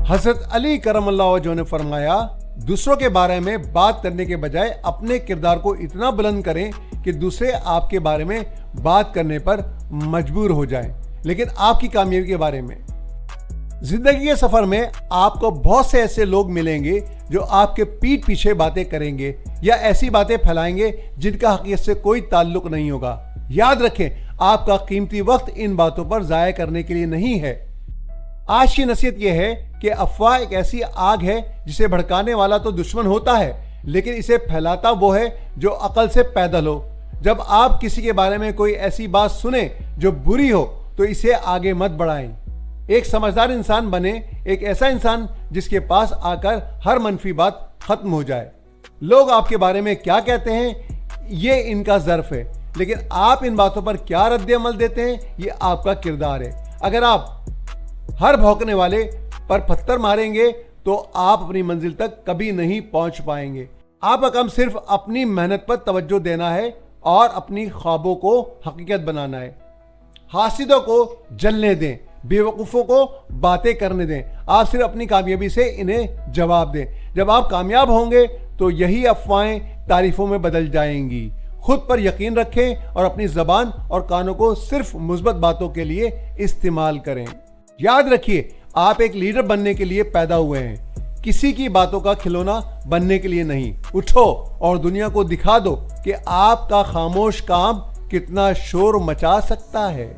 حضرت علی کرم اللہ وجہہ نے فرمایا، دوسروں کے بارے میں بات کرنے کے بجائے اپنے کردار کو اتنا بلند کریں کہ دوسرے آپ کے بارے میں بات کرنے پر مجبور ہو جائیں، لیکن آپ کی کامیابی کے بارے میں۔ زندگی کے سفر میں آپ کو بہت سے ایسے لوگ ملیں گے جو آپ کے پیٹھ پیچھے باتیں کریں گے یا ایسی باتیں پھیلائیں گے جن کا حقیقت سے کوئی تعلق نہیں ہوگا۔ یاد رکھیں، آپ کا قیمتی وقت ان باتوں پر ضائع کرنے کے لیے نہیں ہے۔ آج کی نصیحت یہ ہے کہ افواہ ایک ایسی آگ ہے جسے بھڑکانے والا تو دشمن ہوتا ہے، لیکن اسے پھیلاتا وہ ہے جو عقل سے پیدل ہو۔ جب آپ کسی کے بارے میں کوئی ایسی بات سنیں جو بری ہو تو اسے آگے مت بڑھائیں۔ ایک سمجھدار انسان بنے، ایک ایسا انسان جس کے پاس آ کر ہر منفی بات ختم ہو جائے۔ لوگ آپ کے بارے میں کیا کہتے ہیں یہ ان کا ظرف ہے، لیکن آپ ان باتوں پر کیا رد عمل دیتے ہیں یہ آپ کا کردار ہے۔ اگر آپ ہر بھونکنے والے پر پتھر ماریں گے تو آپ اپنی منزل تک کبھی نہیں پہنچ پائیں گے۔ آپ کا کام صرف اپنی محنت پر توجہ دینا ہے اور اپنی خوابوں کو حقیقت بنانا ہے۔ حاسدوں کو جلنے دیں، بے وقوفوں کو باتیں کرنے دیں، آپ صرف اپنی کامیابی سے انہیں جواب دیں۔ جب آپ کامیاب ہوں گے تو یہی افواہیں تعریفوں میں بدل جائیں گی۔ خود پر یقین رکھیں اور اپنی زبان اور کانوں کو صرف مثبت باتوں کے لیے استعمال کریں۔ یاد رکھیے، آپ ایک لیڈر بننے کے لیے پیدا ہوئے ہیں، کسی کی باتوں کا کھلونا بننے کے لیے نہیں۔ اٹھو اور دنیا کو دکھا دو کہ آپ کا خاموش کام کتنا شور مچا سکتا ہے۔